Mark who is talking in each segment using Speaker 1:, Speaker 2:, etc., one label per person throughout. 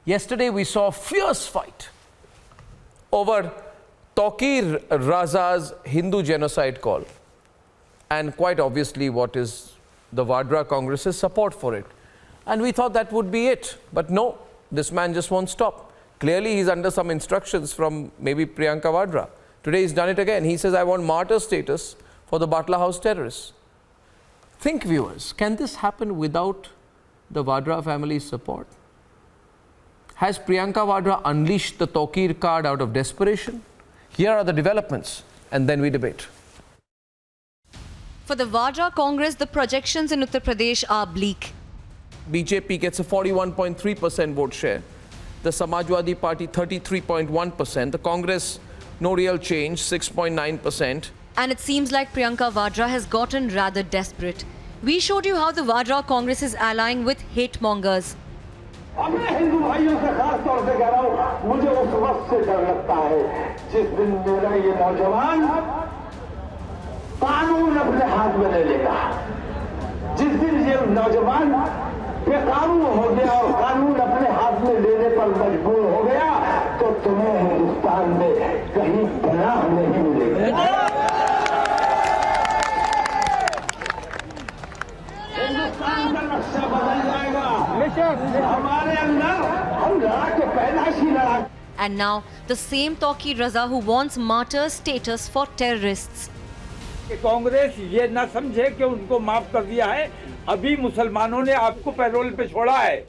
Speaker 1: Yesterday we saw a fierce fight over Tauqeer Raza's Hindu genocide call, and quite obviously what is the Vadra Congress's support for it. And we thought that would be it. But no, this man just won't stop. Clearly he's under some instructions from maybe Priyanka Vadra. Today he's done it again. He says, I want martyr status for the Batla House terrorists. Think, viewers, can this happen without the Vadra family's support? Has Priyanka Vadra unleashed the Tauqeer card out of desperation? Here are the developments, and then we debate.
Speaker 2: For the Vadra Congress, the projections in Uttar Pradesh are bleak.
Speaker 1: BJP gets a 41.3% vote share. The Samajwadi Party 33.1%. The Congress, no real change, 6.9%.
Speaker 2: And it seems like Priyanka Vadra has gotten rather desperate. We showed you how the Vadra Congress is allying with hate mongers.
Speaker 3: अपने हिंदू भाइयों से खास तौर से कह रहा हूं, मुझे उस वक्त से डर लगता है जिस दिन मेरा ये नौजवान कानून अपने हाथ में ले लेगा। जिस दिन ये नौजवान बेकानून हो गया और कानून अपने हाथ में लेने पर मजबूर हो गया, तो तुम्हें हिंदुस्तान में कहीं पनाह नहीं मिलेगी। हिंदुस्तान का नक्शा बदल जाएगा। हमारे अंदर हम लड़ा के पैदाशी लड़ा।
Speaker 2: And now, the same Tauqeer Raza who wants martyr status for terrorists.
Speaker 4: Congress ये न समझे कि उनको माफ कर दिया है। अभी मुसलमानों ने आपको पैरोल पे छोड़ा है।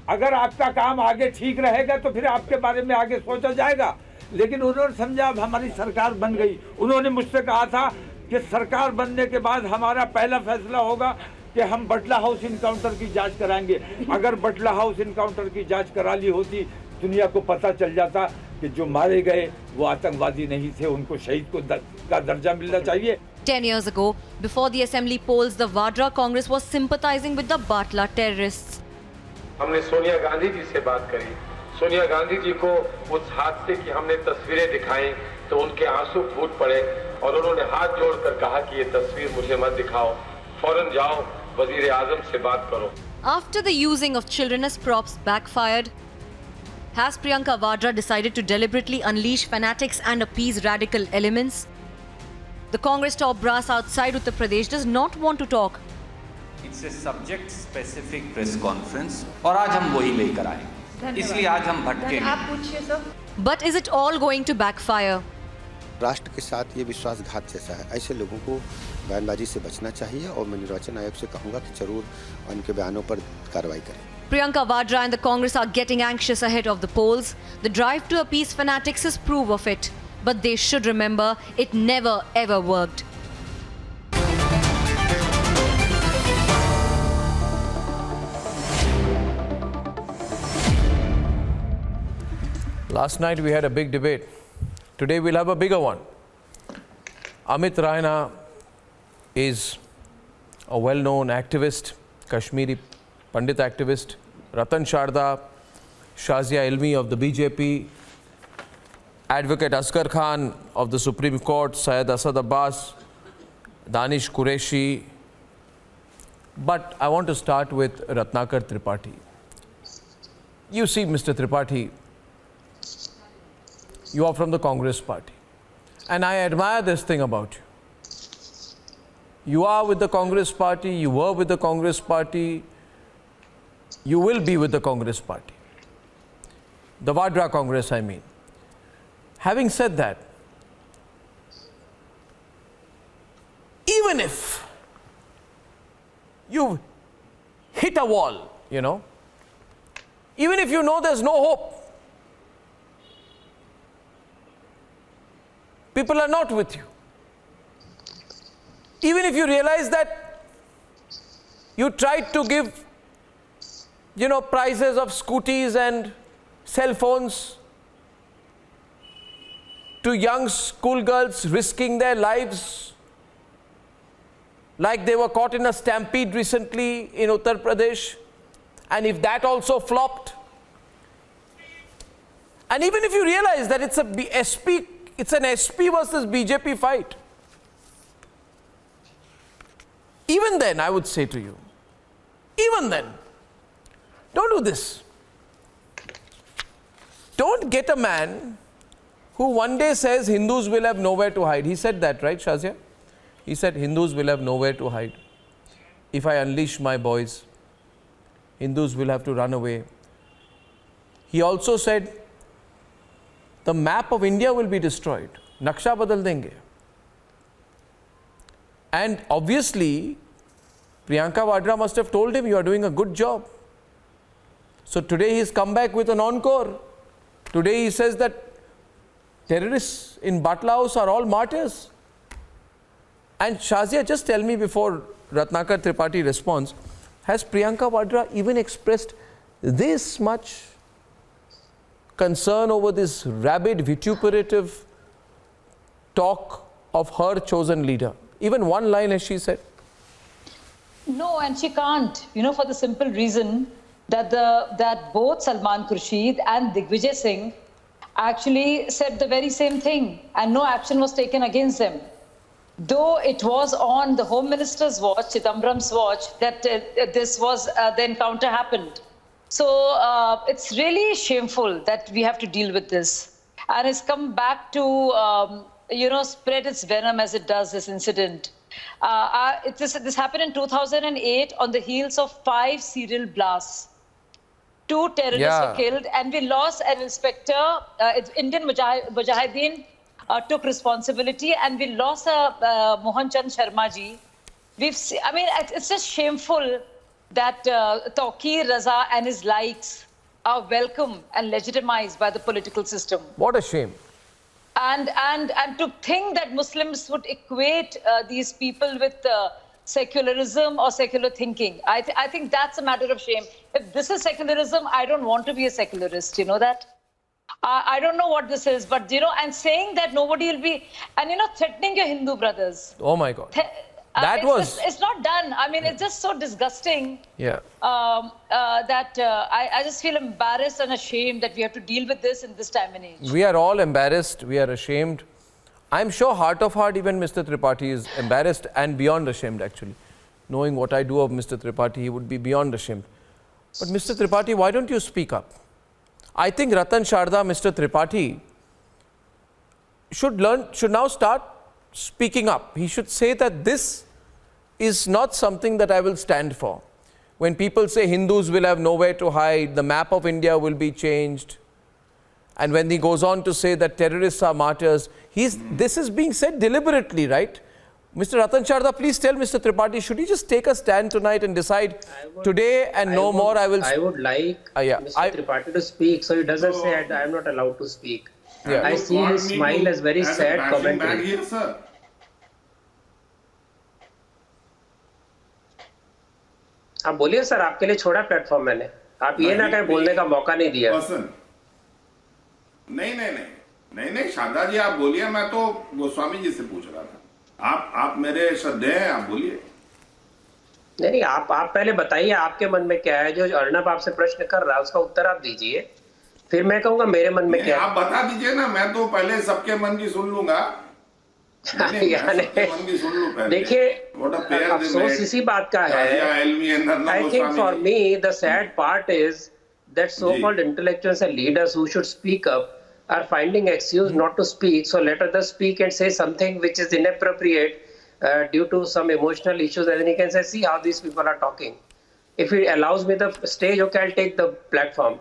Speaker 4: अगर आपका काम आगे ठीक रहेगा तो फिर आपके बारे में आगे सोचा जाएगा। लेकिन उन्होंने समझा अब हमारी सरकार बन गई। उन्होंने मुझसे कहा था कि सरकार बनने के बाद हमारा पहला फैसला होगा कि हम बटला हाउस इनकाउंटर की जांच कराएंगे। अगर बटला हाउस इनकाउंटर की जांच करा ली होती, दुनिया को पता चल जाता कि जो मारे गए वो आतंकवादी नहीं थे, उनको शहीद का दर्जा मिलना चाहिए।
Speaker 2: 10 years ago, before the assembly polls, the Vadra Congress was sympathizing with the Batla terrorists.
Speaker 5: हमने सोनिया गांधी जी से बात करी। सोनिया गांधी जी को उस हादसे की हमने तस्वीरें दिखाई तो उनके आंसू फूट पड़े और उन्होंने हाथ जोड़कर कहा कि ये तस्वीर मुझे मत दिखाओ, फौरन जाओ वजीर आजम से बात करो।
Speaker 2: After the using of children as props backfired, has Priyanka Vadra decided to deliberately unleash fanatics and appease radical elements? The Congress top brass outside Uttar Pradesh does not want to talk.
Speaker 6: It's a subject-specific press conference और आज हम वही लेकर आए, इसलिए आज हम भटके।
Speaker 2: आप पूछिए sir. But is it all going to backfire?
Speaker 7: राष्ट्र के साथ ये विश्वासघात जैसा है। ऐसे लोगों को बयानबाजी से बचना चाहिए और मैं निर्वाचन आयोग से कहूँगा कि जरूर उनके बयानों पर कार्रवाई करें।
Speaker 2: Priyanka Vadra and the Congress are getting anxious ahead of the polls. The drive to appease fanatics is proof of it. But they should remember it never ever worked.
Speaker 1: Last night we had a big debate. Today we'll have a bigger one. Amit Raina is a well-known activist, Kashmiri Pandit activist. Ratan Sharda, Shazia Ilmi of the BJP, Advocate Asghar Khan of the Supreme Court, Syed Asad Abbas, Danish Qureshi. But I want to start with Ratnakar Tripathi. You see, Mr. Tripathi, you are from the Congress party. And I admire this thing about you. You are with the Congress party, you were with the Congress party, you will be with the Congress party. The Vadra Congress, I mean. Having said that, even if you hit a wall, even if you know there's no hope, people are not with you. Even if you realize that you tried to give, prizes of scooties and cell phones to young schoolgirls risking their lives, like they were caught in a stampede recently in Uttar Pradesh, and if that also flopped, and even if you realize that it's an SP versus BJP fight, even then I would say to you, even then, don't do this. don't get a man who one day says Hindus will have nowhere to hide. He said that, right, Shazia? He said Hindus will have nowhere to hide. If I unleash my boys, Hindus will have to run away. He also said the map of India will be destroyed. Naksha badal denge. And obviously, Priyanka Vadra must have told him, you are doing a good job. So today he's come back with an encore. Today he says that terrorists in Batla House are all martyrs. And Shazia, just tell me before Ratnakar Tripathi responds, has Priyanka Vadra even expressed this much concern over this rabid, vituperative talk of her chosen leader? Even one line has she said?
Speaker 8: No, and she can't, for the simple reason that that both Salman Khurshid and Digvijay Singh actually said the very same thing, and no action was taken against them. Though it was on the Home Minister's watch, Chidambaram's watch, that this was the encounter happened. So it's really shameful that we have to deal with this, and it's come back to spread its venom as it does, this incident. This happened in 2008 on the heels of 5 serial blasts. 2 terrorists were killed, and we lost an inspector. Indian Mujahideen took responsibility, and we lost Mohan Chand Sharma ji. It's just shameful that Tauqeer, Raza and his likes are welcome and legitimized by the political system.
Speaker 1: What a shame.
Speaker 8: And to think that Muslims would equate these people with secularism or secular thinking, I think that's a matter of shame. If this is secularism, I don't want to be a secularist, you know that? I don't know what this is, but, and saying that nobody will be, and, threatening your Hindu brothers.
Speaker 1: Oh, my God.
Speaker 8: It's not done. It's just so disgusting.
Speaker 1: Yeah.
Speaker 8: That I just feel embarrassed and ashamed that we have to deal with this in this time and age.
Speaker 1: We are all embarrassed. We are ashamed. I'm sure heart of heart, even Mr. Tripathi is embarrassed and beyond ashamed, actually. Knowing what I do of Mr. Tripathi, he would be beyond ashamed. But Mr. Tripathi, why don't you speak up? I think Ratan Sharda, Mr. Tripathi, should now start speaking up. He should say that this is not something that I will stand for. When people say Hindus will have nowhere to hide, the map of India will be changed, and when he goes on to say that terrorists are martyrs, this is being said deliberately, right? Mr. Ratan Sharda, please tell Mr. Tripathi, should he just take a stand tonight and decide today and no more I will...
Speaker 9: I would like Mr. Tripathi to speak, so he doesn't say I am not allowed to speak.
Speaker 1: Yeah.
Speaker 9: I see his smile as very sad commentary. आप बोलिए sir, आपके लिए छोड़ा platform मैंने, आप ये ना कहें बोलने का मौका नहीं दिया।
Speaker 10: नहीं शारदा जी आप बोलिए, मैं तो गोस्वामी जी से पूछ रहा था। आप मेरे श्रद्धेय हैं, आप बोलिए।
Speaker 9: नहीं आप पहले बताइए आपके मन में क्या है, जो अर्णब आपसे प्रश्न कर रहा है उसका उत्तर आप दीजिए, फिर मैं कहूंगा मेरे मन में क्या है।
Speaker 10: आप बता दीजिए ना, मैं तो पहले सबके मन की सुन लूंगा।
Speaker 9: देखिए अफसोस इसी बात का है। I think for me the sad part is that so called intellectuals and leaders who should speak up are finding excuse not to speak, so let others speak and say something which is inappropriate due to some emotional issues, and then he can say, see how these people are talking. If he allows me the stage, okay, I'll take the platform.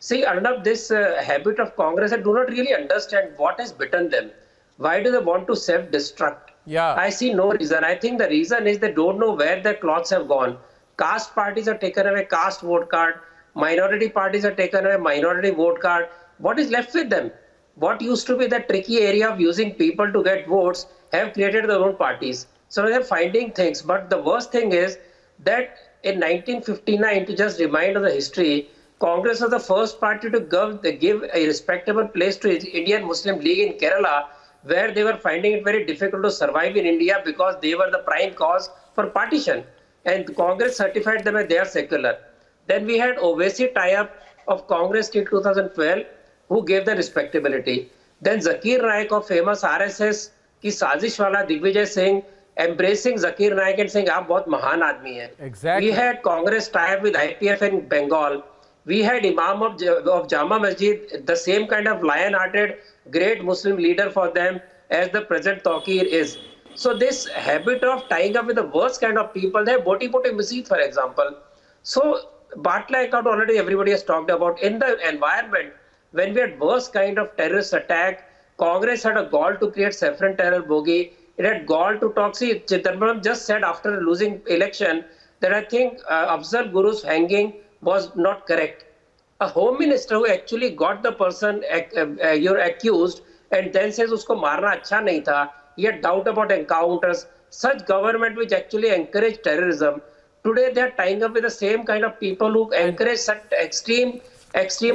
Speaker 9: See, Arnab, this habit of Congress, I do not really understand what has bitten them. Why do they want to self-destruct?
Speaker 1: Yeah.
Speaker 9: I see no reason. I think the reason is they don't know where their cloths have gone. Caste parties have taken away caste vote card. Minority parties have taken away minority vote card. What is left with them? What used to be the tricky area of using people to get votes have created their own parties. So they're finding things. But the worst thing is that in 1959, to just remind of the history, Congress was the first party to give a respectable place to Indian Muslim League in Kerala, where they were finding it very difficult to survive in India because they were the prime cause for partition. And Congress certified them as they are secular. Then we had Owaisi tie-up of Congress till 2012, who gave the respectability. Then Zakir Naik of famous RSS ki sazish wala Digvijay Singh embracing Zakir Naik and saying, "Aap bahut mahan aadmi hai."
Speaker 1: Exactly.
Speaker 9: We had Congress tie-up with IPF in Bengal. We had Imam of Jama Masjid, the same kind of lion-hearted, great Muslim leader for them as the present Tauqeer is. So this habit of tying up with the worst kind of people, they have Boti Masjid, for example. So Batla account already everybody has talked about. In the environment, when we had worst kind of terrorist attack, Congress had a gall to create saffron terror bogey. It had gall to talk. See, Chidambaram just said after losing election that I think Afzal Guru's hanging was not correct. A home minister who actually got the person you're accused and then says usko marna acha nahi tha. He had doubt about encounters. Such government which actually encourage terrorism. Today they are tying up with the same kind of people who encourage such extreme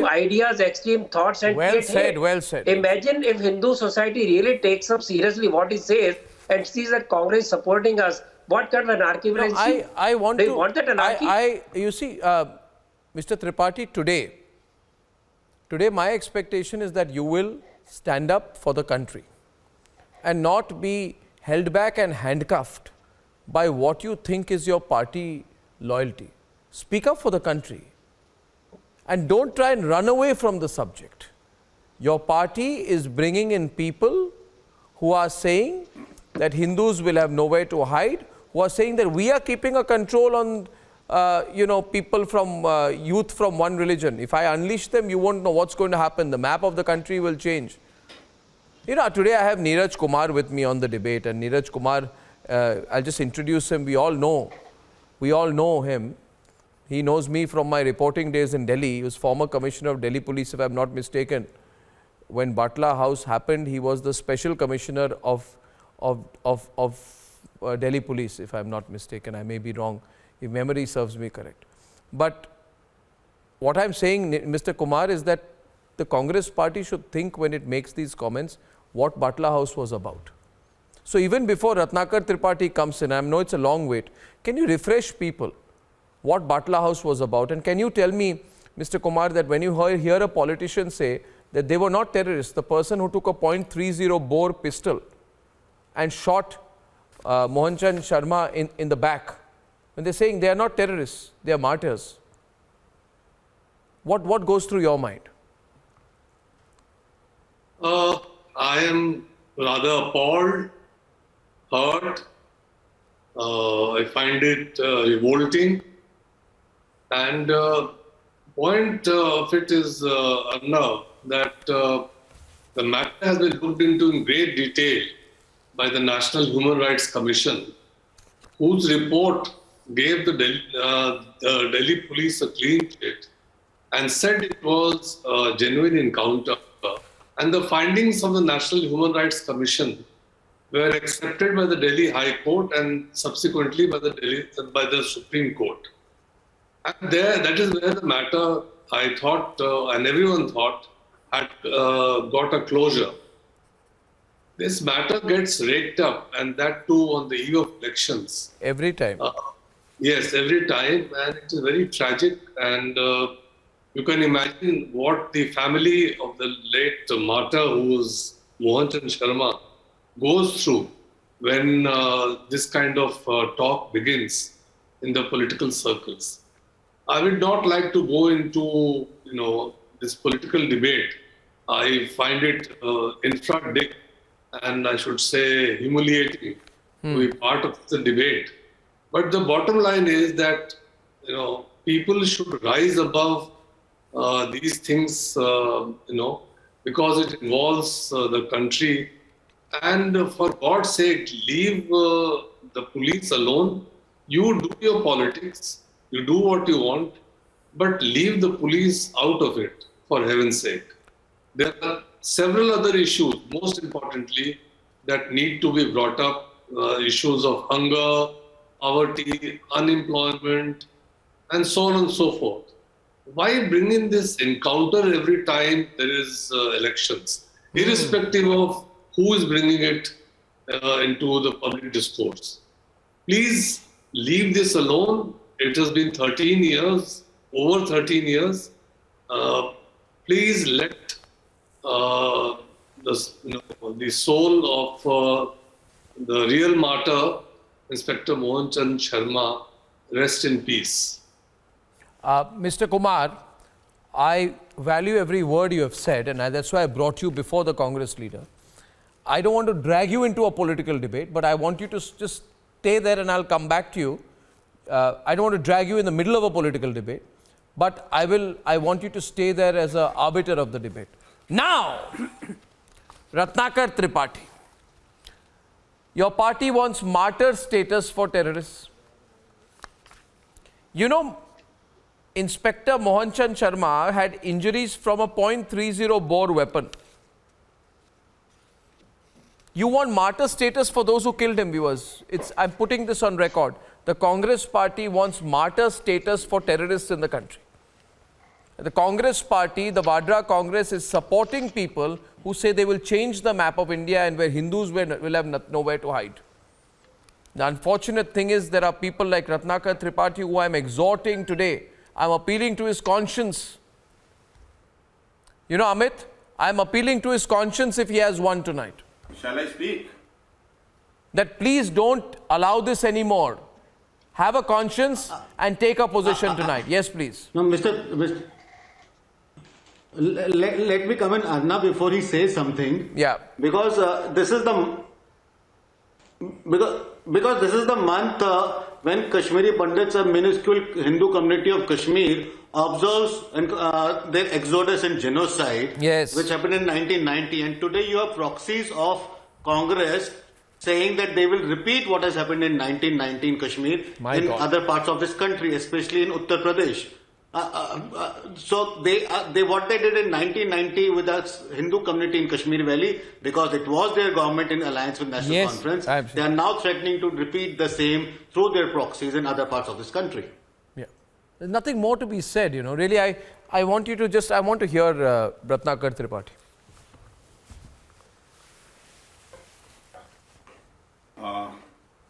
Speaker 9: ideas, extreme thoughts and
Speaker 1: well
Speaker 9: create
Speaker 1: said,
Speaker 9: hate.
Speaker 1: well said.
Speaker 9: Imagine if Hindu society really takes up seriously what he says and sees that Congress is supporting us. What kind of anarchy will ensue?
Speaker 1: I want
Speaker 9: Do
Speaker 1: to.
Speaker 9: you want that anarchy?
Speaker 1: You see, Mr. Tripathi, today my expectation is that you will stand up for the country and not be held back and handcuffed by what you think is your party loyalty. Speak up for the country and don't try and run away from the subject. Your party is bringing in people who are saying that Hindus will have nowhere to hide, who are saying that we are keeping a control on people from youth from one religion. If I unleash them, you won't know what's going to happen. The map of the country will change. Today I have Neeraj Kumar with me on the debate, and Neeraj Kumar, I'll just introduce him. We all know him. He knows me from my reporting days in Delhi. He was former commissioner of Delhi Police, if I'm not mistaken. When Batla House happened, he was the special commissioner of Delhi Police, if I'm not mistaken. I may be wrong, if memory serves me correct. But what I'm saying, Mr. Kumar, is that the Congress party should think when it makes these comments what Batla House was about. So even before Ratnakar Tripathi comes in, I know it's a long wait, can you refresh people what Batla House was about? And can you tell me, Mr. Kumar, that when you hear a politician say that they were not terrorists, the person who took a .30 bore pistol and shot Mohanchand Sharma in the back, when they're saying they are not terrorists, they are martyrs, what goes through your mind?
Speaker 11: I am rather appalled, hurt. I find it revolting. And point of it is, Arnab, that the matter has been looked into in great detail by the National Human Rights Commission, whose report gave the Delhi police a clean sheet and said it was a genuine encounter. And the findings of the National Human Rights Commission were accepted by the Delhi High Court and subsequently by the Supreme Court. And that is where the matter, I thought, and everyone thought, had got a closure. This matter gets raked up, and that too on the eve of elections.
Speaker 1: Every time.
Speaker 11: Yes, every time, and it is very tragic. And you can imagine what the family of the late martyr, who was Mohanchand Sharma, goes through when this kind of talk begins in the political circles. I would not like to go into this political debate. I find it infra-dig and I should say humiliating to be part of the debate. But the bottom line is that people should rise above these things, because it involves the country. And for God's sake, leave the police alone. You do your politics, you do what you want, but leave the police out of it, for heaven's sake. There are several other issues, most importantly, that need to be brought up, issues of hunger, poverty, unemployment, and so on and so forth. Why bring in this encounter every time there is elections, irrespective of who is bringing it into the public discourse? Please leave this alone. It has been 13 years, over 13 years. Please let the soul of the real martyr, Inspector Mohanchand Sharma, rest in peace.
Speaker 1: Mr. Kumar, I value every word you have said, and that's why I brought you before the Congress leader. I don't want to drag you into a political debate, but I want you to just stay there and I'll come back to you. I don't want to drag you in the middle of a political debate, but I want you to stay there as an arbiter of the debate. Now, Ratnakar Tripathi, your party wants martyr status for terrorists. You know, Inspector Mohanchand Sharma had injuries from a .30 bore weapon. You want martyr status for those who killed him, viewers. I'm putting this on record. The Congress party wants martyr status for terrorists in the country. The Congress party, the Vadra Congress, is supporting people who say they will change the map of India and where Hindus will have nowhere to hide. The unfortunate thing is there are people like Ratnakar Tripathi who I'm exhorting today. I'm appealing to his conscience. You know, Amit, I'm appealing to his conscience if he has one tonight.
Speaker 10: Shall I speak?
Speaker 1: That please don't allow this anymore. Have a conscience and take a position tonight. Yes, please.
Speaker 12: No, Mr. Let me comment Arnab before he says something.
Speaker 1: Yeah.
Speaker 12: Because this is the because this is the month when Kashmiri Pandits, a minuscule Hindu community of Kashmir, observes their exodus and genocide,
Speaker 1: yes,
Speaker 12: which happened in 1990. And today you have proxies of Congress saying that they will repeat what has happened in 1990 in Kashmir in other parts of this country, especially in Uttar Pradesh. So what they did in 1990 with the Hindu community in Kashmir Valley, because it was their government in alliance with National Conference,
Speaker 1: absolutely,
Speaker 12: they are now threatening to repeat the same through their proxies in other parts of this country.
Speaker 1: Yeah, there's nothing more to be said. You know, really, I want you to just I want to hear Ratnakar Tripathi.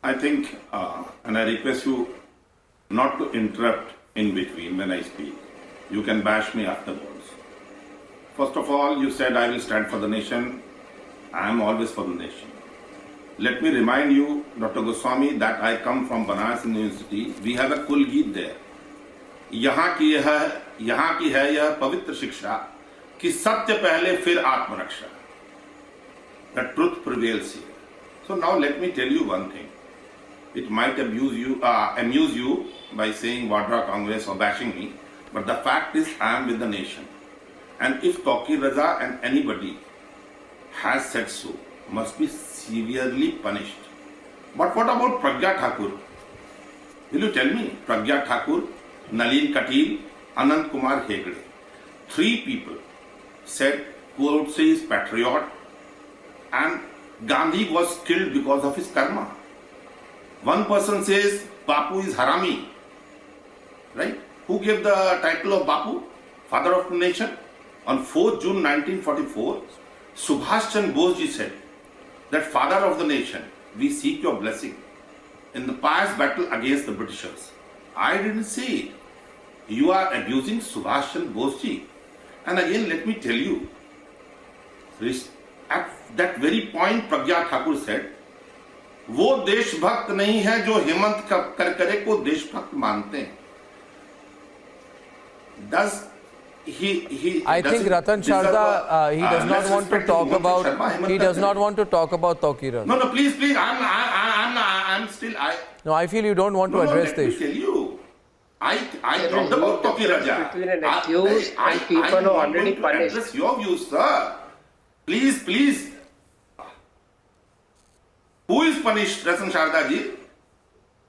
Speaker 10: I think, and I request you not to interrupt in between when I speak. You can bash me afterwards. First of all, you said I will stand for the nation. I am always for the nation. Let me remind you, Dr. Goswami, that I come from Banaras University. We have a Kul Geet there. यहाँ की है यह पवित्र शिक्षा कि सत्य पहले फिर आत्मरक्षा. The truth prevails here. So now let me tell you one thing. It might amuse you by saying Vadra Congress or bashing me, but the fact is I am with the nation. And if Tauqeer, Raza and anybody has said so, must be severely punished. But what about Pragya Thakur? Will you tell me? Pragya Thakur, Nalin Katil, Anand Kumar Hegde. 3 people said Godse is patriot and Gandhi was killed because of his karma. One person says Bapu is Harami. Right? Who gave the title of Bapu? Father of the nation? On 4th June 1944, Subhash Chandra Bose ji said that father of the nation, we seek your blessing in the pious battle against the Britishers. I didn't say it. You are abusing Subhash Chandra Bose ji. And again, let me tell you, at that very point Pragya Thakur said, वो देशभक्त नहीं है जो हेमंत करकरे को देशभक्त मानते हैं. Does he
Speaker 1: I think Ratan Sharda he does not want to talk about he does not want to talk about Tauqeer.
Speaker 10: No, please, I'm still
Speaker 1: No, I feel you don't want to address this.
Speaker 10: Let me tell you, I talked about Tauqeer Raja.
Speaker 9: Between an accused and people who are already punished.
Speaker 10: Address your views, sir. Please. Who is punished, Ratan Sharda ji?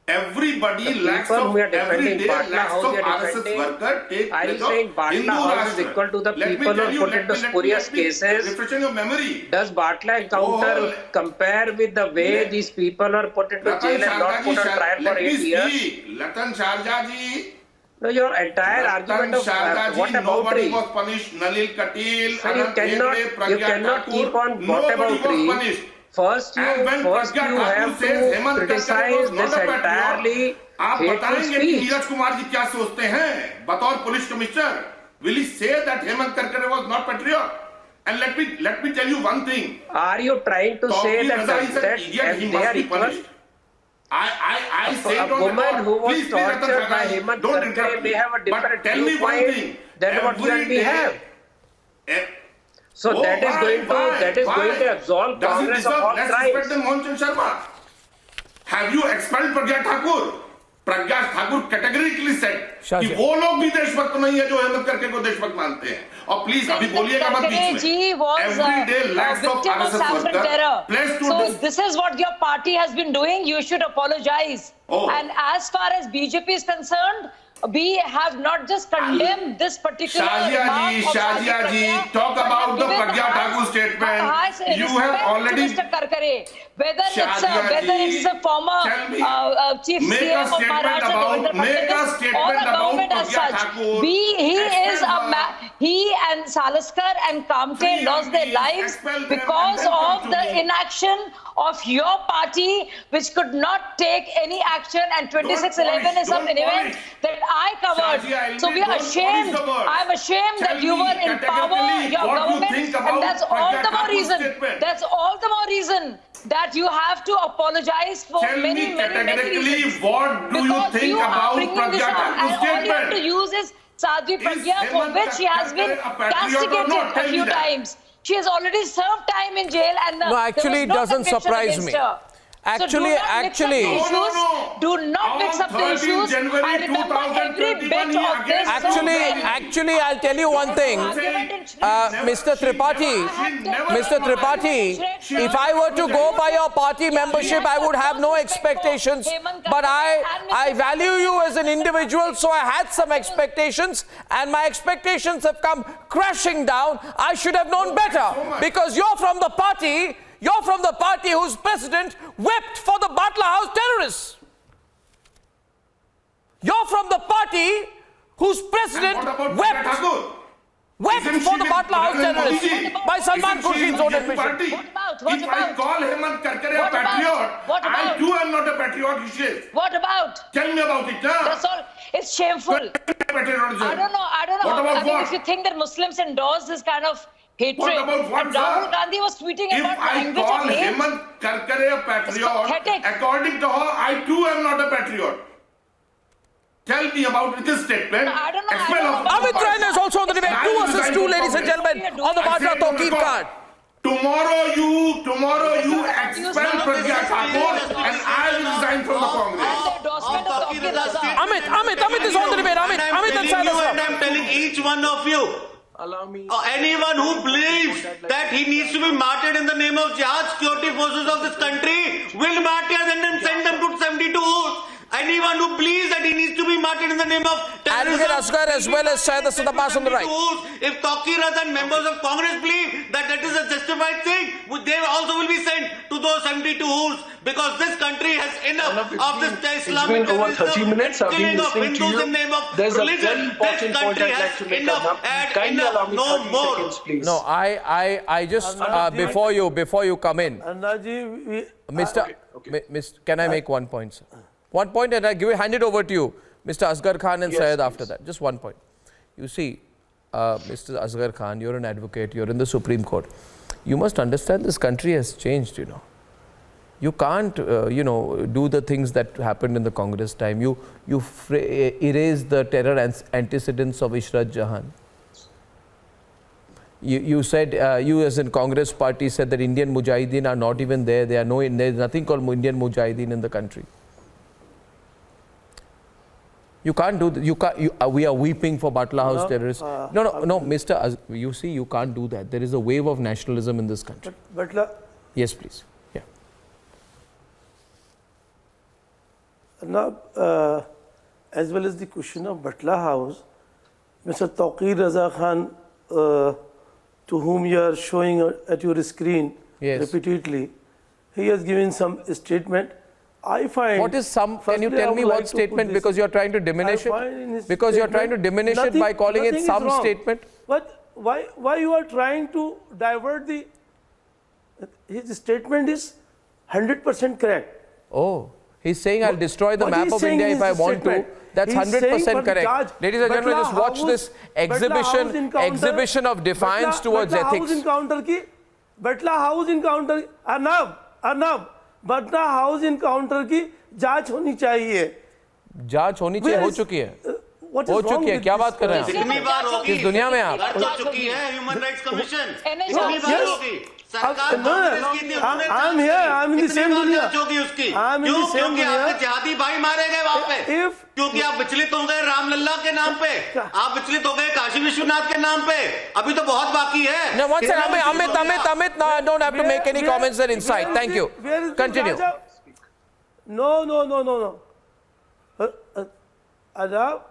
Speaker 10: Everybody lacks of every day lacks of RSS worker take
Speaker 9: Are you saying Batla House is equal to the people who put into spurious cases?
Speaker 10: Refreshing your memory.
Speaker 9: Does Batla encounter compare with the way these people are put into jail and not put on trial for 8 years?
Speaker 10: Ratan Sharda ji.
Speaker 9: No, your entire argument of what about
Speaker 10: nobody was punished. Nalin Katil,
Speaker 9: so you cannot keep on what about First you have to criticize this entirely hateful speech.
Speaker 10: Neeraj Kumar ji क्या सोचते हैं बतौर police commissioner? Will he say that Hemant Karkare was not patriot? And let me tell you one thing.
Speaker 9: Are you trying to say that they are equal?
Speaker 10: I say
Speaker 9: a woman who was tortured by Hemant Karkare may have a different viewpoint then what
Speaker 10: every
Speaker 9: can we
Speaker 10: day-
Speaker 9: have? So
Speaker 10: Oh,
Speaker 9: that is
Speaker 10: why?
Speaker 9: going to absolve
Speaker 10: Does it
Speaker 9: Congress of
Speaker 10: deserve
Speaker 9: all
Speaker 10: less
Speaker 9: crimes.
Speaker 10: respect than Mohan Sharma? Have you expelled Pragya Thakur? Pragya Thakur categorically said कि वो लोग भी देशभक्त नहीं है जो हेमंत करके को देशभक्त मानते हैं. और प्लीज अभी बोलिएगा मत बीच में. Every day lakhs of RSS workers placed to
Speaker 8: So this is what your party has been doing. You should apologize. And as far as BJP is concerned, we have not just condemned this particular
Speaker 10: Shazia ji, talk about the Pragya Thakur statement. You have already...
Speaker 8: Mr. Karkare, whether it's a former chief CM of Maharashtra,
Speaker 10: make a statement about Pragya Thakur.
Speaker 8: He and Salaskar and Kamte lost their lives because of the inaction of your party, which could not take any action, and 2611 is an event that I covered. So we are ashamed. I'm ashamed that you were in power, your government, and that's all the more reason. That's all the more reason that you have to apologize for many reasons.
Speaker 10: What do you think about Pragya Thakur's statement?
Speaker 8: All you have to use is Sadhvi Pragya, for which she has been castigated a few times. She has already served time in jail, and
Speaker 1: no, actually, it doesn't surprise me. Actually,
Speaker 8: do not mix up the issues. I remember every bit of this.
Speaker 1: Actually, I'll tell you one thing, Mr. Tripathi, if I were to go by your party membership, I would have no expectations. But I value you as an individual, so I had some expectations, and my expectations have come crashing down. I should have known better, because you're from the party. You're from the party whose president wept for the Batla House terrorists. You're from the party whose president wept for the Batla House terrorists by Salman Khurshid's own admission.
Speaker 10: If I call Hemant Karkare a patriot, I too am not a patriot, he says.
Speaker 8: What about?
Speaker 10: Tell me about it, huh?
Speaker 8: That's all. It's shameful. I don't know.
Speaker 10: What about what?
Speaker 8: If you think that Muslims endorse this kind of hatred.
Speaker 10: What about what,
Speaker 8: and Rahul Gandhi was tweeting about language of hate.
Speaker 10: If I call Hemant Karkare a patriot, according to her, I too am not a patriot. Tell me about this statement.
Speaker 8: I don't know.
Speaker 1: Amit Raina is also on the debate. 2 versus 2, ladies and gentlemen, on the Vadra Tauqeer card.
Speaker 10: Tomorrow you expel Pragya Thakur and I will resign from the Congress.
Speaker 1: Amit is on the debate. Amit and Salasra.
Speaker 12: And I'm telling each one of you,
Speaker 13: allow me.
Speaker 12: Anyone who believes that he needs to be martyred in the name of jihad, security forces of this country will martyr them and send them to 72 hours. Anyone who believes that he needs to be martyred in the name of terrorism,
Speaker 1: Advocate Asghar as well as Syed Asad Abbas on the right.
Speaker 12: If Tauqeer and members of Congress believe that that is a justified thing, they also will be sent to those 72 hours, because this country has enough of this Islamic
Speaker 13: terrorism. It's been over 30 minutes. I've been listening to you.
Speaker 12: In name of
Speaker 13: There's
Speaker 12: religion.
Speaker 13: a very important point I'd like to make, Arnab. Kindly allow me 30 seconds, please.
Speaker 1: No, I just before you come in, can I make one point, sir? One point, and I hand it over to you, Mr. Asghar Khan and Syed after that. Just one point. You see, Mr. Asghar Khan, you're an advocate, you're in the Supreme Court. You must understand this country has changed, you know. You can't, do the things that happened in the Congress time. You erase the terror antecedents of Ishrat Jahan. You said, you as in Congress party said that Indian Mujahideen are not even there. There's nothing called Indian Mujahideen in the country. You can't do that. We are weeping for Batla House terrorists. No, Mr. You see, you can't do that. There is a wave of nationalism in this country. Yes, please. Yeah.
Speaker 14: Now, as well as the question of Batla House, Mr. Tauqeer Raza Khan, to whom you are showing at your screen repeatedly, he has given some statement. I find.
Speaker 1: What is some? Can you tell me what statement? Because you are trying to diminish it. Because you are trying to diminish it by calling it some statement.
Speaker 14: But why you are trying to divert the? His statement is 100% correct.
Speaker 1: Oh, he's saying I'll destroy the map of India if I want to. That's 100% correct. Ladies and gentlemen, just watch this exhibition of defiance towards ethics.
Speaker 14: Batla House encounter. Arnab. Batla House encounter की जांच होनी चाहिए.
Speaker 1: जांच होनी चाहिए, हो चुकी है.
Speaker 14: what
Speaker 1: हो
Speaker 14: is wrong
Speaker 1: चुकी है,
Speaker 14: with
Speaker 1: क्या
Speaker 14: this
Speaker 1: बात कर रहे हैं
Speaker 12: कितनी बार होगी?
Speaker 1: किस दुनिया में आप?
Speaker 12: कर तो चुकी है ह्यूमन राइट्स कमीशन,
Speaker 8: NHRC,
Speaker 12: कितनी बार
Speaker 14: yes.
Speaker 12: होगी? सरकार
Speaker 14: No,
Speaker 12: कांग्रेस की थी, उन्होंने
Speaker 14: I'm here, I'm in the
Speaker 12: कितनी
Speaker 14: same
Speaker 12: बार
Speaker 14: दुनिया.
Speaker 12: जांच होगी उसकी?
Speaker 14: I'm in
Speaker 12: क्यों?
Speaker 14: the same
Speaker 12: क्योंकि
Speaker 14: दुनिया.
Speaker 12: आपके जिहादी भाई मारे गए वहां पे,
Speaker 14: If-
Speaker 12: क्योंकि आप विचलित हो गए रामलल्ला के नाम पे, आप विचलित हो गए काशी विश्वनाथ के नाम पे, अभी तो बहुत बाकी है.
Speaker 1: No, one second, Amit, no, I don't have to make any comments and insight. Thank you.
Speaker 14: Where is the
Speaker 1: Continue.
Speaker 14: Raja? No. Arnab,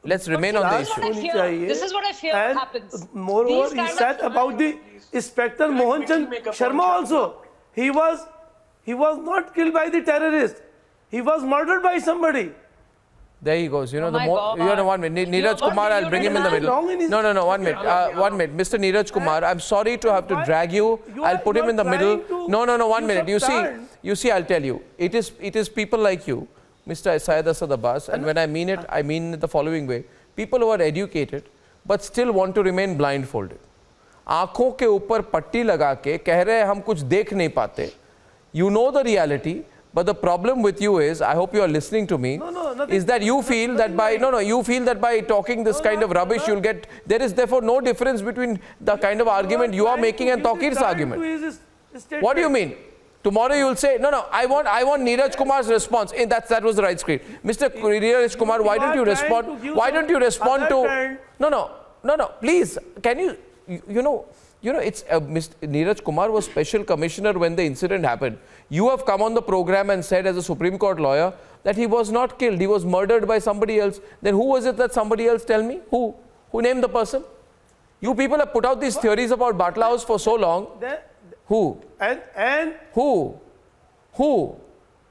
Speaker 1: Let's remain on the
Speaker 8: This is
Speaker 1: issue.
Speaker 8: what I fear. This is what I fear
Speaker 14: and
Speaker 8: happens.
Speaker 14: moreover,
Speaker 8: These
Speaker 14: he
Speaker 8: kind of-
Speaker 14: said about the Inspector Mohan Chand Sharma also. He was not killed by the terrorist. He was murdered by somebody.
Speaker 1: There he goes. You know,
Speaker 8: Oh my God.
Speaker 1: you know, 1 minute. Neeraj Kumar, I'll bring him in the middle.
Speaker 14: Wrong in his-
Speaker 1: No, 1 minute. 1 minute. Mr. Neeraj Kumar, I'm sorry to have to drag you. I'll put him in the middle. No, 1 minute. You see, I'll tell you. It is people like you, Mr. Syed Asad Abbas, and when I mean it the following way. People who are educated, but still want to remain blindfolded. आंखों के ऊपर पट्टी लगा के कह रहे हैं हम कुछ देख नहीं पाते. You know the reality. But the problem with you is, I hope you are listening to me, is that you feel that by talking this kind of rubbish, you'll get, there is therefore no difference between the kind of argument you are making and Tauqeer's argument. What do you mean? Tomorrow you will say, no, I want Neeraj Kumar's response. That was the right screen. Mr. Neeraj Kumar, why don't you respond? Why don't you respond to, no, please, can you, it's Mr. Neeraj Kumar was special commissioner when the incident happened. You have come on the program and said as a Supreme Court lawyer that he was not killed, he was murdered by somebody else. Then who was it that somebody else, tell me? Who named the person? You people have put out these theories about Batla House for so long. Who?
Speaker 14: And
Speaker 1: who?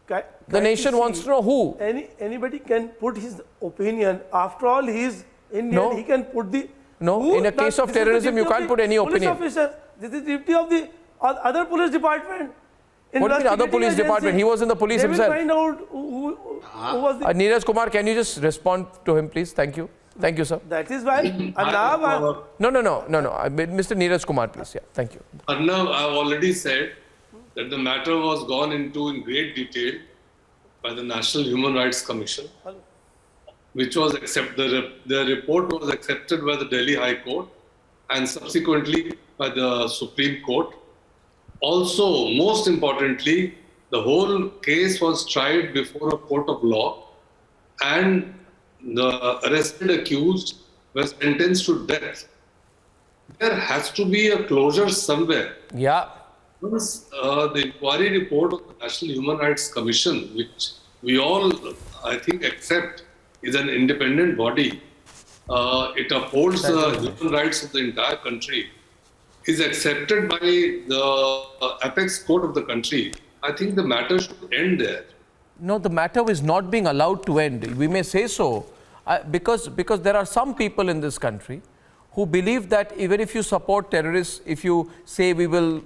Speaker 1: The nation wants to know who.
Speaker 14: Anybody can put his opinion. After all, he is Indian.
Speaker 1: No.
Speaker 14: He can put the.
Speaker 1: No, in a case of terrorism, you can't put any opinion.
Speaker 14: Police officer. This is duty of the other police department.
Speaker 1: What do you mean other police department? He was in the police
Speaker 14: they
Speaker 1: himself.
Speaker 14: Will find out who was the.
Speaker 1: Neeraj Kumar, can you just respond to him, please? Thank you. Thank you, sir.
Speaker 14: That is why. Arnab.
Speaker 1: No. Mr. Neeraj Kumar, please. Yeah, thank you.
Speaker 11: Arnab, I've already said that the matter was gone into in great detail by the National Human Rights Commission, which was accepted. The report was accepted by the Delhi High Court and subsequently by the Supreme Court. Also, most importantly, the whole case was tried before a court of law and the arrested accused was sentenced to death. There has to be a closure somewhere.
Speaker 1: Yeah.
Speaker 11: Once the inquiry report of the National Human Rights Commission, which we all, I think, accept is an independent body, it upholds the human rights of the entire country, is accepted by the apex court of the country, I think the matter should end there.
Speaker 1: No, the matter is not being allowed to end. We may say so because there are some people in this country who believe that even if you support terrorists, if you say we will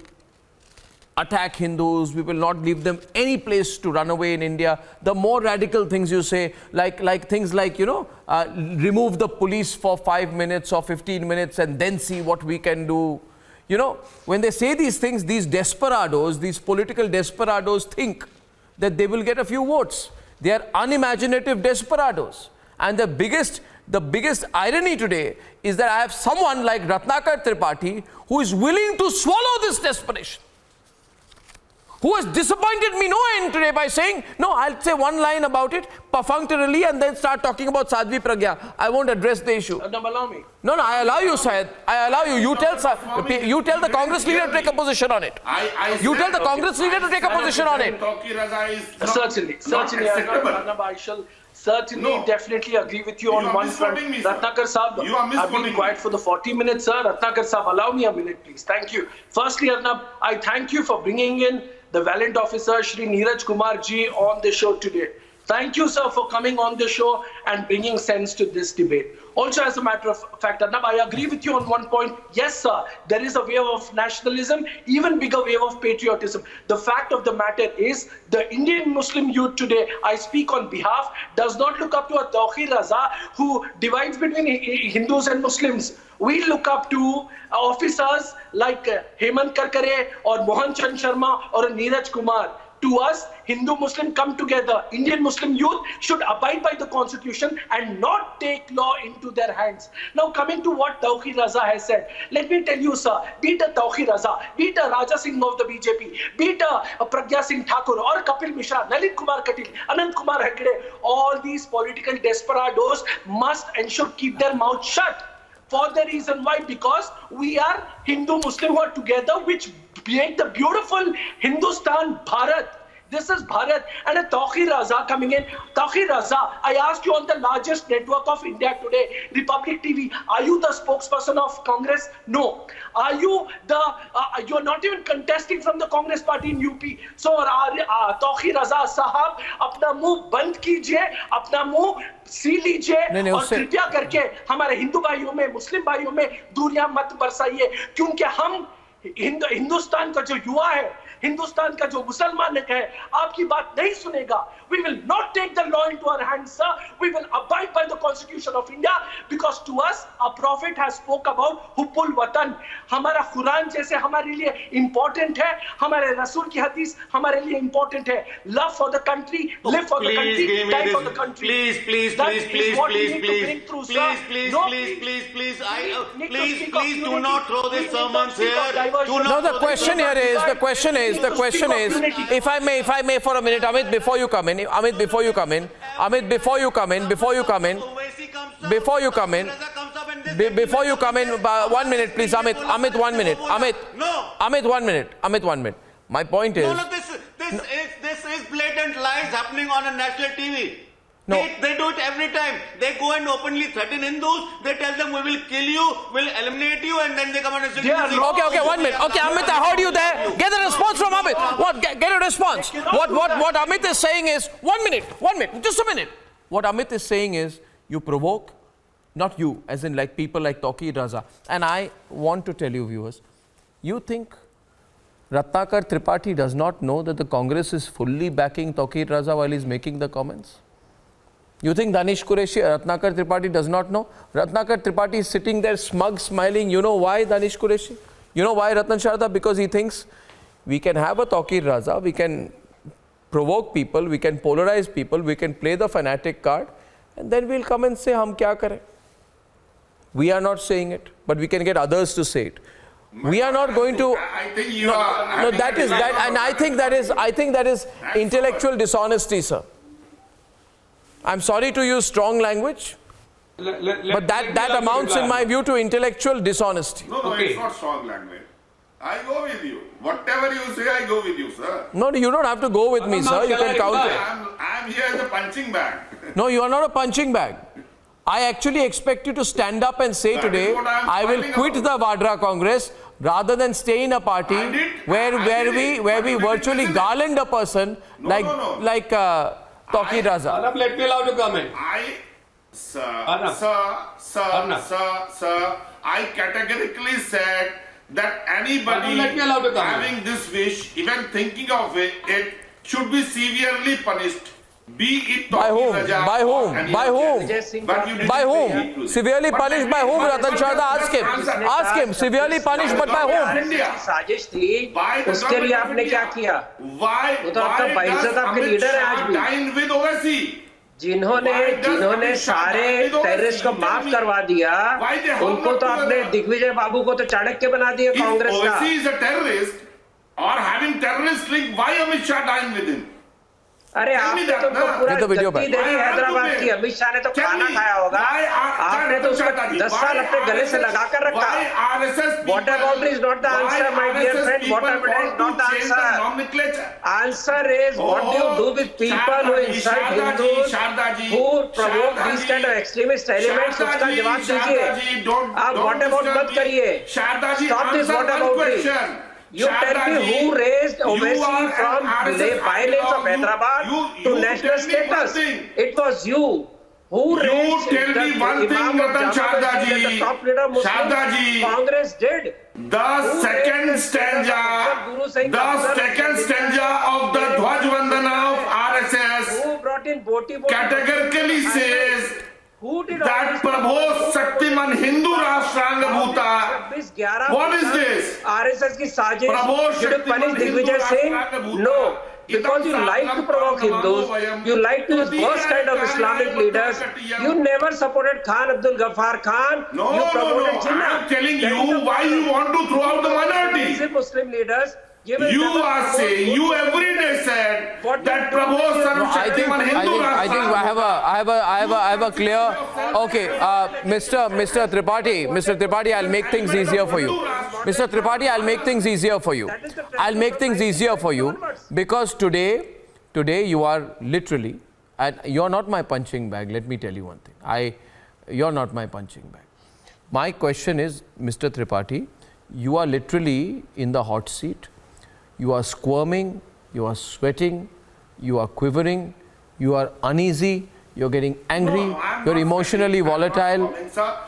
Speaker 1: attack Hindus, we will not leave them any place to run away in India, the more radical things you say, like things like, remove the police for 5 minutes or 15 minutes and then see what we can do. When they say these things, these desperados, these political desperados think that they will get a few votes. They are unimaginative desperados. And the biggest irony today is that I have someone like Ratnakar Tripathi who is willing to swallow this desperation, who has disappointed me no end today by saying, no, I'll say one line about it perfunctorily and then start talking about Sadhvi Pragya. I won't address the issue.
Speaker 15: Allow me.
Speaker 1: No, I allow you, Syed. I allow you. You tell the Congress leader to take a position on it. You tell the Congress leader to take a position on it.
Speaker 15: Certainly, Arnab, I shall certainly definitely agree with you on one front. Ratnakar Saab, I've been quiet for the 40 minutes, sir. Ratnakar Saab, allow me a minute, please. Thank you. Firstly, Arnab, I thank you for bringing in the valiant officer, Shri Neeraj Kumar ji, on the show today. Thank you, sir, for coming on the show and bringing sense to this debate. Also, as a matter of fact, Arnab, I agree with you on one point. Yes, sir, there is a wave of nationalism, even bigger wave of patriotism. The fact of the matter is, the Indian Muslim youth today, I speak on behalf, does not look up to a Tauqeer Raza who divides between Hindus and Muslims. We look up to officers like Hemant Karkare or Mohan Chand Sharma or Neeraj Kumar. To us, Hindu-Muslim come together. Indian Muslim youth should abide by the constitution and not take law into their hands. Now coming to what Tauqeer Raza has said, let me tell you, sir, be it a Tauqeer Raza, be it a Raja Singh of the BJP, be it a Pragya Singh Thakur or Kapil Mishra, Lalit Kumar Katil, Anand Kumar Hegde, all these political desperados must and should keep their mouth shut. For the reason why, because we are Hindu-Muslim who are together, which make the beautiful Hindustan Bharat. This is Bharat. And a Tauqeer Raza coming in. Tauqeer Raza, I asked you on the largest network of India today, Republic TV, are you the spokesperson of Congress? No. Are you the, you're not even contesting from the Congress party in UP. So, Tauqeer Raza sahab, अपना मुंह बंद कीजिए, अपना मुंह सी लीजिए और कृपया करके हमारे हिंदू भाइयों में, मुस्लिम भाइयों में दूरियां मत बरसाइए, क्योंकि हम हिंदुस्तान का जो युवा है, हिंदुस्तान का जो मुसलमान है, आपकी बात नहीं सुनेगा. We will not take the law into our hands, sir. We will abide by the constitution of India, because to us, our prophet has spoke about Hubbul Watan. हमारा कुरान जैसे हमारे लिए important है, हमारे रसूल की हदीस हमारे लिए important है. Love for the country, live for the country, die for the country.
Speaker 12: Please do not throw this sermons here.
Speaker 1: No, the question is, if I may for a minute, Amit, before you come in, before you come in, 1 minute, please, Amit, 1 minute, Amit, 1 minute. My point is...
Speaker 12: No, this is blatant lies happening on a national TV.
Speaker 1: No.
Speaker 12: They do it every time. They go and openly threaten Hindus. They tell them we will kill you, we'll eliminate you, and then they come and say...
Speaker 1: Okay, 1 minute. Okay, Amit, I heard you there. Get a response from Amit. What? Get a response. What Amit is saying is... 1 minute, just a minute. What Amit is saying is, you provoke, not you, as in like people like Tauqeer Raza. And I want to tell you, viewers, you think Ratnakar Tripathi does not know that the Congress is fully backing Tauqeer Raza while he's making the comments? You think Danish Qureshi, Ratnakar Tripathi does not know? Ratnakar Tripathi is sitting there smug, smiling. You know why, Danish Qureshi? You know why, Ratan Sharda? Because he thinks we can have a Tauqeer Raza, we can provoke people, we can polarize people, we can play the fanatic card, and then we'll come and say, hum kya kare? We are not saying it, but we can get others to say it. We are not going to...
Speaker 10: I think you are...
Speaker 1: No, that is that, and I think that is intellectual dishonesty, sir. I'm sorry to use strong language, but that amounts, in my view, to intellectual dishonesty.
Speaker 10: No, it's not strong language. I go with you. Whatever you say, I go with you, sir.
Speaker 1: No, you don't have to go with me, sir. You can counter.
Speaker 10: I'm here as a punching bag.
Speaker 1: No, you are not a punching bag. I actually expect you to stand up and say today, I will quit the Vadra Congress, rather than stay in a party where we virtually garland a person like Tauqeer Raza.
Speaker 11: Arnab, let me allow to comment.
Speaker 10: Sir, I categorically said that anybody having this wish, even thinking of it, should be severely punished. Be it
Speaker 1: by whom? By whom? By whom? By whom? Severely punished by whom? Ratan Sharda, ask him. Severely punished, but by whom?
Speaker 9: साजिश थी, उसके लिए आपने क्या किया? वो तो आपका बाइज्जत आपके लीडर है आज भी, जिन्होंने सारे टेररिस्ट को माफ करवा दिया, उनको तो आपने दिग्विजय बाबू को तो चाणक्य बना दिया कांग्रेस का.
Speaker 10: If OWC is a terrorist or having terrorist link, why Amit Shah dine with him?
Speaker 9: अरे आपने तो पूरा जत्ती देनी हैदराबाद की, अमित शाह ने तो खाना खाया होगा, आपने तो उसको 10 साल अपने गले से लगा कर रखा. What about is not the answer, my dear friend. What about is not the answer. Answer is what do you do with people who incite Hindus, who provoke these kind of extremist elements? उसका जवाब दीजिए. आप what about मत करिए. Stop this what about it. You tell me who raised Owaisi from violence of Hyderabad to national status. It was you. Who raised
Speaker 10: tell me one thing, Ratan Sharda ji.
Speaker 9: The top leader Muslim Congress did.
Speaker 10: The second stanza of the Dhwaj Vandana of RSS categorically says that Prabho Shaktiman Hindu Rashtranga Bhuta. What is this?
Speaker 9: RSS की साजिश.
Speaker 10: Prabho
Speaker 9: Did you punish Digvijay Singh? No. because you like to provoke Hindus, you like to use those kind of Islamic leaders. You never supported Khan Abdul Ghaffar Khan.
Speaker 10: No,
Speaker 9: you promoted Jinnah.
Speaker 10: I am telling you why you want to throw out the minority.
Speaker 9: Muslim leaders.
Speaker 10: You are saying, you every day said that Prabhu
Speaker 1: I think I have a clear. Okay, Mr. Tripathi, I'll make things easier for you. Mr. Tripathi, I'll make things easier for you. I'll make things easier for you because today you are literally, and you're not my punching bag. Let me tell you one thing. You're not my punching bag. My question is, Mr. Tripathi, you are literally in the hot seat. You are squirming, you are sweating, you are quivering, you are uneasy, you're getting angry, you're emotionally volatile,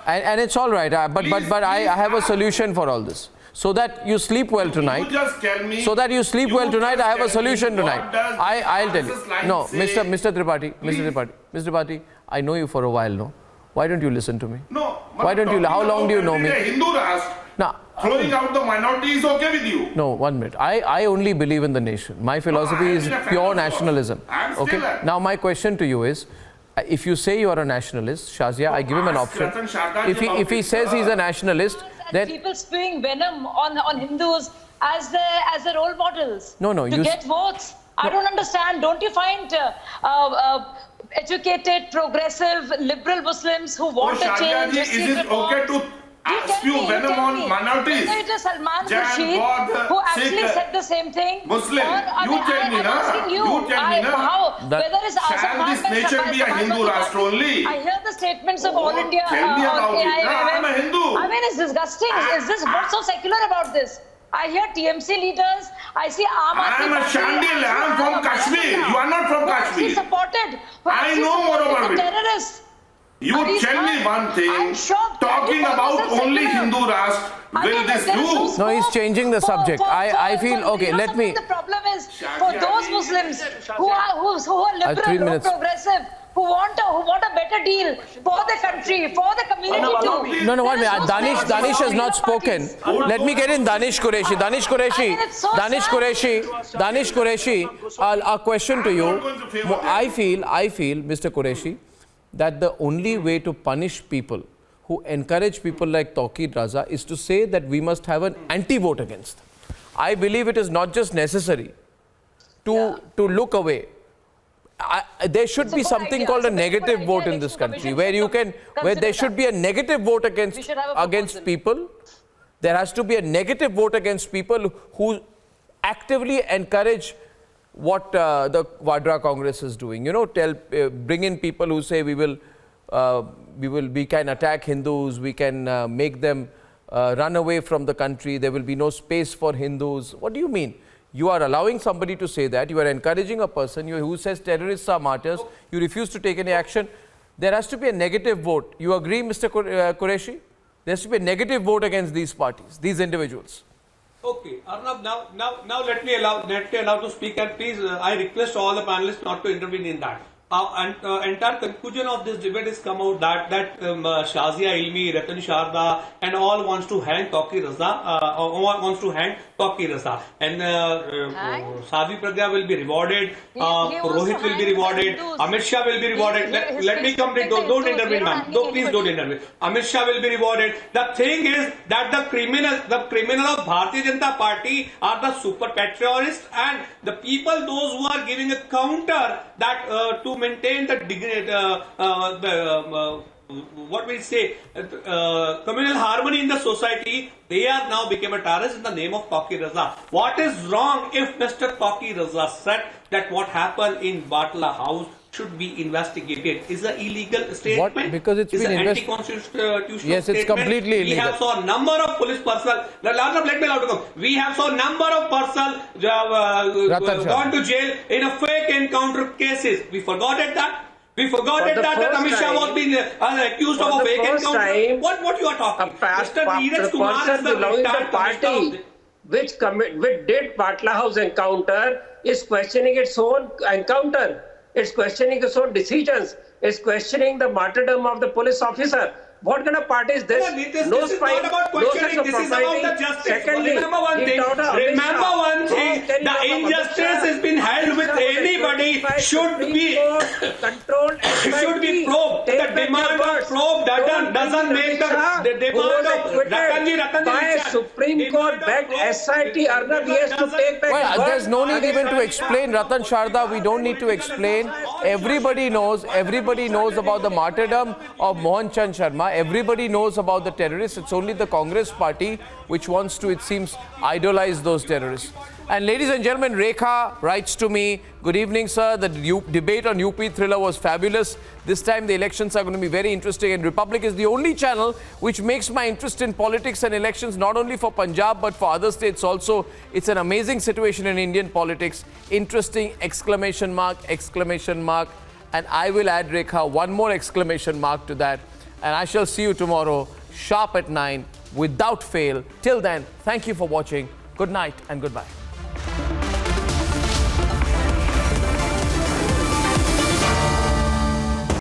Speaker 1: and it's all right. But I have a solution for all this. So that you sleep well tonight. So that you sleep well tonight, I have a solution tonight. I'll tell you. No, Mr. Tripathi, I know you for a while, no? Why don't you listen to me?
Speaker 10: No.
Speaker 1: Why don't you? How long do you know me? Now,
Speaker 10: throwing out the minority is okay with you.
Speaker 1: No, 1 minute. I only believe in the nation. My philosophy is pure nationalism. Okay. Now my question to you is, if you say you are a nationalist, Shazia, I give him an option. If he says he's a nationalist, then
Speaker 8: people spewing venom on Hindus as their role models.
Speaker 1: No,
Speaker 8: to get votes. I don't understand. Don't you find educated, progressive, liberal Muslims who want to change?
Speaker 10: Is it okay to spew venom on minorities?
Speaker 8: Whether it is Salman Khurshid who actually said the same thing.
Speaker 10: Muslim, you tell me now.
Speaker 8: Whether it's
Speaker 10: shall this nation be a Hindu Rashtra only?
Speaker 8: I hear the statements of All India.
Speaker 10: Tell me about it. I'm a Hindu.
Speaker 8: I mean, it's disgusting. Is this what's so secular about this? I hear TMC leaders. I see Aam Aadmi
Speaker 10: I am a Shandil. I am from Kashmir. You are not from Kashmir.
Speaker 8: Supported.
Speaker 10: I know more about it.
Speaker 8: Terrorists.
Speaker 10: You tell me one thing. Talking about only Hindu Rashtra, will this do?
Speaker 1: No, he's changing the subject. I feel okay. Let me.
Speaker 8: The problem is for those Muslims who are liberal, who are progressive, who want a better deal for the country, for the community too.
Speaker 1: No, 1 minute. Danish has not spoken. Let me get in Danish Qureshi. Danish Qureshi, a question to you. I feel, Mr. Qureshi, that the only way to punish people who encourage people like Tauqeer Raza is to say that we must have an anti-vote against them. I believe it is not just necessary to look away. There should be something called a negative vote in this country, where there should be a negative vote against people. There has to be a negative vote against people who actively encourage what the Vadra Congress is doing. You know, bring in people who say we can attack Hindus, we can make them run away from the country, there will be no space for Hindus. What do you mean? You are allowing somebody to say that, you are encouraging a person who says terrorists are martyrs, you refuse to take any action. There has to be a negative vote. You agree, Mr. Qureshi? There has to be a negative vote against these parties, these individuals.
Speaker 16: Okay, Arnab, now let me allow to speak, and please, I request all the panelists not to intervene in that. Entire conclusion of this debate has come out that Shazia Ilmi, Ratan Sharda, and all wants to hang Tauqeer Raza, and Sadhi Pragya will be rewarded, Rohit will be rewarded, Amit Shah will be rewarded. Let me complete. Don't intervene, ma'am. Please don't intervene. Amit Shah will be rewarded. The thing is that the criminal of Bharatiya Janata Party are the super patriotists, and the people, those who are giving a counter that to maintain the dignity, what we say, communal harmony in the society, they are now become a terrorist in the name of Tauqeer Raza. What is wrong if Mr. Tauqeer Raza said that what happened in Batla House should be investigated? Is an illegal statement.
Speaker 1: What? Because it's been
Speaker 16: anti-constitutional
Speaker 1: yes,
Speaker 16: statement.
Speaker 1: It's completely illegal.
Speaker 16: We have saw a number of police personnel. Let me allow to come. We have saw a number of personnel gone to jail in a fake encounter cases. We forgot that. We forgot that Amit Shah was being accused of a fake encounter. What you are talking?
Speaker 9: Mr. Neeraj Kumar is the retired party which did Batla House encounter is questioning its own encounter. It's questioning its own decisions. It's questioning the martyrdom of the police officer. What kind of party is this?
Speaker 16: This is not about questioning. This is about the justice.
Speaker 9: Secondly,
Speaker 16: remember one thing. The injustice has been held with anybody should be
Speaker 9: controlled.
Speaker 16: Should be probed. The demand of probe doesn't make the demand of Ratanji.
Speaker 9: Supreme Court backed SIT. Arnab, he has to take back.
Speaker 1: Well, there's no need even to explain, Ratan Sharda. We don't need to explain. Everybody knows about the martyrdom of Mohan Chand Sharma. Everybody knows about the terrorists. It's only the Congress party which wants to, it seems, idolize those terrorists. And ladies and gentlemen, Rekha writes to me, good evening, sir. The debate on UP Thriller was fabulous. This time the elections are going to be very interesting, and Republic is the only channel which makes my interest in politics and elections not only for Punjab but for other states also. It's an amazing situation in Indian politics. Interesting, exclamation mark, exclamation mark. And I will add, Rekha, one more exclamation mark to that. And I shall see you tomorrow, sharp at 9, without fail. Till then, thank you for watching. Good night and goodbye.